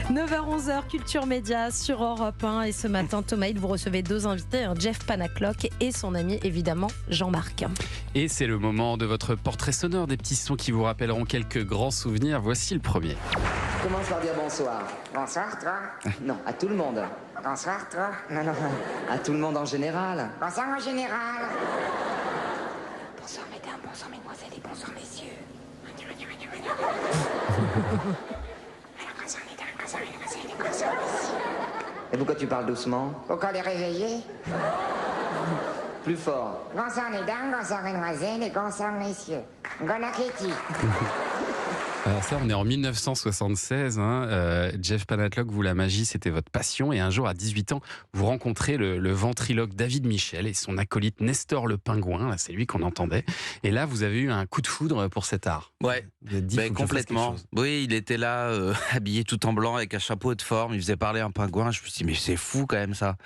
9h-11h, Culture Média sur Europe 1. Et ce matin, Thomas, vous recevez deux invités, Jeff Panaclock et son ami, évidemment, Jean-Marc. Et c'est le moment de votre portrait sonore, des petits sons qui vous rappelleront quelques grands souvenirs. Voici le premier. Commence par dire bonsoir. Bonsoir, toi. Non, à tout le monde. Bonsoir, toi. Non, à tout le monde en général. Bonsoir, en général. Bonsoir, mesdames, bonsoir, mesdemoiselles et bonsoir, messieurs. Et pourquoi tu parles doucement? Pourquoi les réveiller? Plus fort. Bonsoir, mesdames, bonsoir, mesdemoiselles et bonsoir, messieurs. Bon appétit. Alors ça, on est en 1976. Jeff Panaclock, vous, la magie, c'était votre passion. Et un jour, à 18 ans, vous rencontrez le ventriloque David Michel et son acolyte Nestor le Pingouin. Là, c'est lui qu'on entendait. Et là, vous avez eu un coup de foudre pour cet art. Ouais, complètement. Oui, il était là, habillé tout en blanc avec un chapeau de forme. Il faisait parler un pingouin. Je me suis dit, mais c'est fou quand même ça.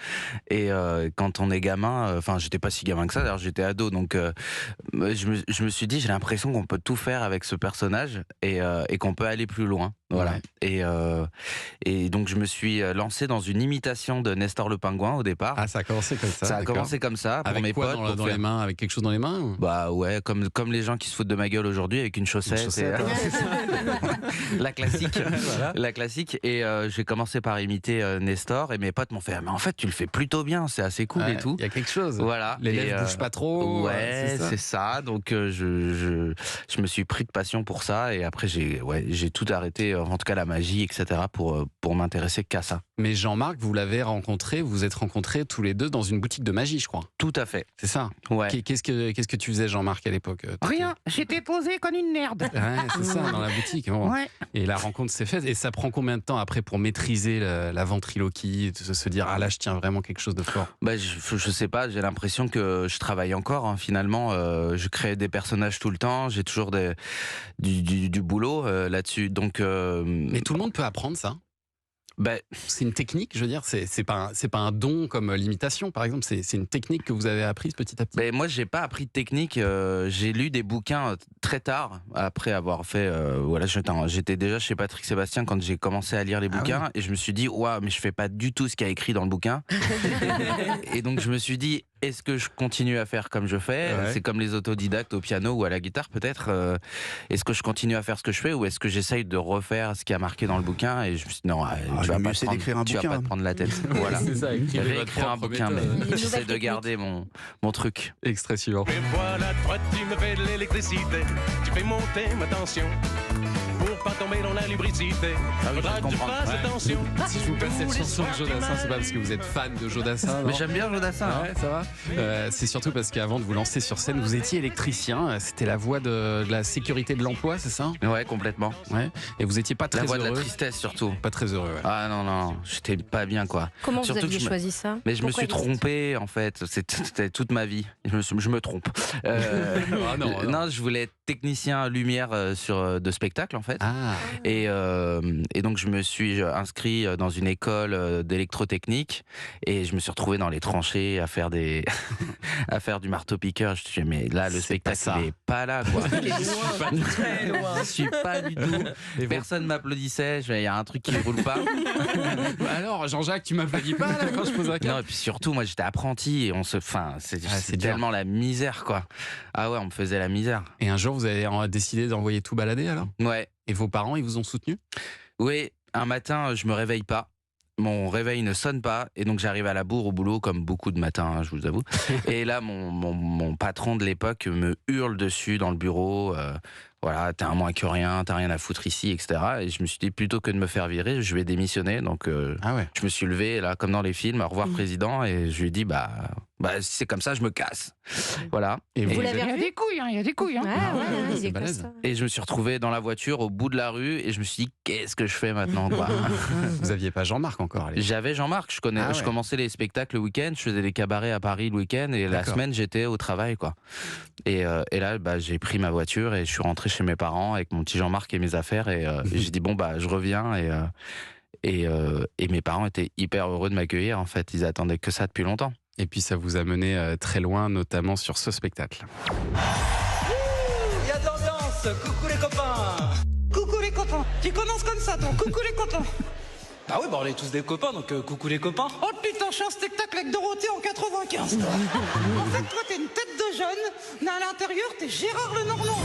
Et quand on est gamin, enfin, j'étais pas si gamin que ça. D'ailleurs, j'étais ado. Donc, je me suis dit, j'ai l'impression qu'on peut tout faire avec ce personnage et qu'on peut aller plus loin. Voilà. Ouais. Et donc je me suis lancé dans une imitation de Nestor le Pingouin au départ. Ah, ça a commencé comme ça. Ça a commencé comme ça pour avec mes quoi, potes. Dans les mains, avec quelque chose dans les mains ou... Bah ouais, comme les gens qui se foutent de ma gueule aujourd'hui avec une chaussette. La classique. Voilà. La classique. Et j'ai commencé par imiter Nestor et mes potes m'ont fait, mais en fait tu le fais plutôt bien, c'est assez cool et tout. Il y a quelque chose. Voilà. Les lèvres bougent pas trop. Ouais, c'est ça. Donc je me suis pris de passion pour ça et après j'ai tout arrêté, en tout cas la magie, etc. pour m'intéresser qu'à ça. Mais Jean-Marc, vous l'avez rencontré, vous vous êtes rencontrés tous les deux dans une boutique de magie, je crois. Tout à fait. C'est ça. Ouais. Qu'est-ce que tu faisais, Jean-Marc, à l'époque? Rien, j'étais posé comme une merde. Ouais, c'est ça, dans la boutique. Bon. Ouais. Et la rencontre s'est faite. Et ça prend combien de temps après pour maîtriser la ventriloquie, de se dire, ah là, je tiens vraiment quelque chose de fort? Bah, je sais pas, j'ai l'impression que je travaille encore, hein, finalement. Je crée des personnages tout le temps, j'ai toujours du boulot là-dessus. Donc, mais tout le monde peut apprendre ça? Ben, c'est une technique, je veux dire, c'est pas un don comme l'imitation, par exemple, c'est une technique que vous avez apprise petit à petit. Ben, moi, j'ai pas appris de technique, j'ai lu des bouquins très tard, après avoir fait, voilà, j'étais déjà chez Patrick Sébastien quand j'ai commencé à lire les bouquins, et je me suis dit, waouh, mais je fais pas du tout ce qu'il y a écrit dans le bouquin. Et donc, je me suis dit, est-ce que je continue à faire comme je fais? C'est comme les autodidactes au piano ou à la guitare peut-être. Est-ce que je continue à faire ce que je fais ou est-ce que j'essaye de refaire ce qui a marqué dans le bouquin? Et je me suis dit non, tu vas pas te prendre la tête. Voilà. C'est ça, écrire un bouquin, mais j'essaie de garder mon truc. Extrait suivant. Et voilà, toi tu me fais de l'électricité, tu fais monter ma tension. Pour pas tomber dans la lubricité, faudra que tu fasses attention. Si je vous passe cette chanson de Jodassin, c'est pas parce que vous êtes fan de Jodassin. Mais j'aime bien Jodassin. Ouais, ça va. C'est surtout parce qu'avant de vous lancer sur scène, vous étiez électricien. C'était la voix de la sécurité de l'emploi, c'est ça? Ouais, complètement. Ouais. Et vous étiez pas très heureux. La voix de la tristesse surtout. Pas très heureux. Ouais. Ah non, j'étais pas bien quoi. Comment surtout vous aviez choisi ça? Mais je me suis trompé en fait. C'était toute ma vie. Je me trompe. Non, je voulais être technicien lumière de spectacle en fait. Ah. Et donc je me suis inscrit dans une école d'électrotechnique et je me suis retrouvé dans les tranchées à faire à faire du marteau-piqueur. Je me suis dit, mais là le spectacle n'est pas là quoi. Je suis pas du tout. Personne m'applaudissait. Il y a un truc qui ne roule pas. Alors Jean-Jacques, tu m'applaudis pas là, quand je pose la carte? Non, et puis surtout moi j'étais apprenti et c'est tellement la misère quoi. Ah ouais, on me faisait la misère. Et un jour vous avez décidé d'envoyer tout balader alors? Ouais. Et vos parents, ils vous ont soutenu? Oui, un matin, je me réveille pas. Mon réveil ne sonne pas et donc j'arrive à la bourre au boulot comme beaucoup de matins, hein, je vous avoue. Et là, mon patron de l'époque me hurle dessus dans le bureau. Voilà, t'es un moins que rien, t'as rien à foutre ici, etc. Et je me suis dit, plutôt que de me faire virer, je vais démissionner. Donc, je me suis levé, là, comme dans les films, au revoir président, et je lui ai dit, si c'est comme ça, je me casse. Voilà. Et vous l'avez Il y a des couilles, il y a des couilles. C'est balèze. Et je me suis retrouvé dans la voiture, au bout de la rue, et je me suis dit, qu'est-ce que je fais maintenant, quoi? Vous aviez pas Jean-Marc encore? J'avais Jean-Marc, je commençais les spectacles le week-end, je faisais des cabarets à Paris le week-end, et la semaine, j'étais au travail, quoi. Et là, j'ai pris ma voiture, et je suis rentré chez mes parents avec mon petit Jean-Marc et mes affaires, et j'ai dit, je reviens, et mes parents étaient hyper heureux de m'accueillir, en fait, ils attendaient que ça depuis longtemps. Et puis ça vous a mené très loin, notamment sur ce spectacle. Il y a de l'ambiance, coucou les copains. Coucou les copains, tu commences comme ça toi, coucou les copains. Ah oui, bah on est tous des copains, donc coucou les copains. Oh putain, je suis un spectacle avec Dorothée en 95. En fait, toi, t'es une tête de jeune, mais à l'intérieur, t'es Gérard Lenormand.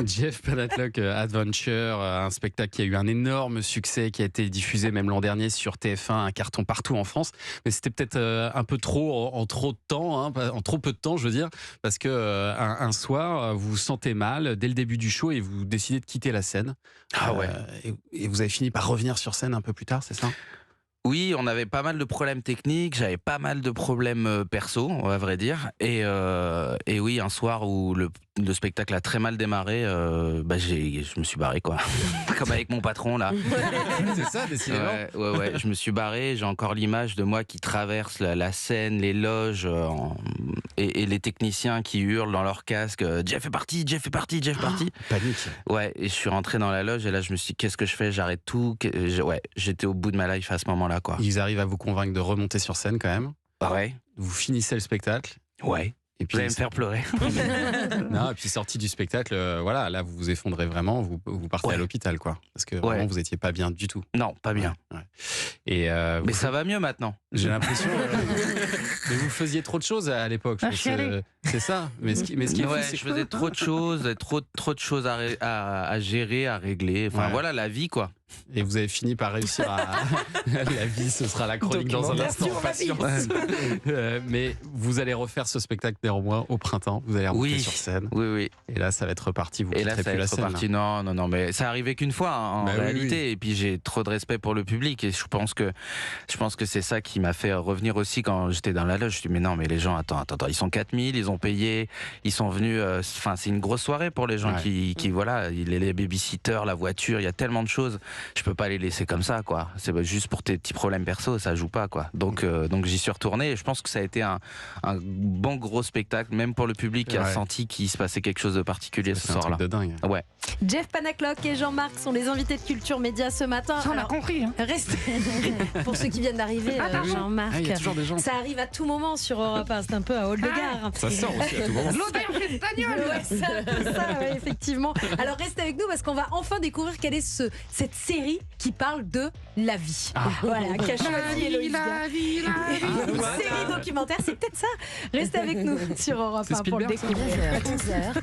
Jeff Panaclock Adventure, un spectacle qui a eu un énorme succès, qui a été diffusé même l'an dernier sur TF1, un carton partout en France. Mais c'était peut-être un peu trop en trop de temps, hein, en trop peu de temps, je veux dire, parce que un soir, vous vous sentez mal dès le début du show et vous décidez de quitter la scène. Ah ouais. Et vous avez fini par revenir sur scène un peu plus tard, c'est ça ? Oui, on avait pas mal de problèmes techniques, j'avais pas mal de problèmes perso, à vrai dire. Et oui, un soir où le spectacle a très mal démarré, je me suis barré, quoi. Comme avec mon patron, là. C'est ça, décidément. Ouais, je me suis barré. J'ai encore l'image de moi qui traverse la scène, les loges, et les techniciens qui hurlent dans leur casque « Jeff est parti, Jeff est parti, Jeff est parti !» Panique. Ouais, et je suis rentré dans la loge et là je me suis dit qu'est-ce que je fais, j'arrête tout. Ouais, j'étais au bout de ma life à ce moment-là, quoi. Ils arrivent à vous convaincre de remonter sur scène quand même. Ouais. Vous finissez le spectacle. Ouais. Et puis vous allez me faire pleurer. Non, et puis sorti du spectacle, voilà, là vous vous effondrez vraiment, vous partez à l'hôpital, quoi. Parce que vraiment vous étiez pas bien du tout. Non, pas bien. Ouais. Et mais ça va mieux maintenant. J'ai l'impression. Mais vous faisiez trop de choses à l'époque. C'est ça. Mais ce qui est fou, c'est je faisais trop de choses, trop de choses à gérer, à régler. Enfin voilà, la vie, quoi. Et vous avez fini par réussir à. La vie, ce sera la chronique dans un instant. Patience. Mais vous allez refaire ce spectacle néanmoins au printemps. Vous allez remonter sur scène. Oui. Et là, ça va être reparti. Vous et là, ça plus va la être scène. reparti. Non, mais ça arrivait qu'une fois en réalité. Et puis j'ai trop de respect pour le public. Et je pense que c'est ça qui m'a fait revenir aussi quand j'étais dans la loge. Je me suis dit, mais non, mais les gens, attends, ils sont 4000, ils ont payé, ils sont venus. Enfin, c'est une grosse soirée pour les gens qui voilà, les babysitters, la voiture, il y a tellement de choses. Je peux pas les laisser comme ça, quoi. C'est juste pour tes petits problèmes perso, ça joue pas, quoi. Donc j'y suis retourné et je pense que ça a été un bon gros spectacle, même pour le public qui a senti qu'il se passait quelque chose de particulier ce soir-là. C'est un truc de dingue. Ouais. Jeff Panaclock et Jean-Marc sont les invités de Culture Média ce matin. Ça, on a compris. Hein. Restez. Pour ceux qui viennent d'arriver, Jean-Marc. Il y a toujours des gens. Ça arrive à tout moment sur Europe 1, c'est un peu à haut de gare. Ça sort aussi à tout moment. L'auberge espagnole. Ouais, ça, effectivement. Alors restez avec nous parce qu'on va enfin découvrir quelle est cette série qui parle de la vie. Voilà, qu'a choisi Héloïse. Une série documentaire, c'est peut-être ça. Restez avec nous sur Europe 1 pour le découvrir. À 11h.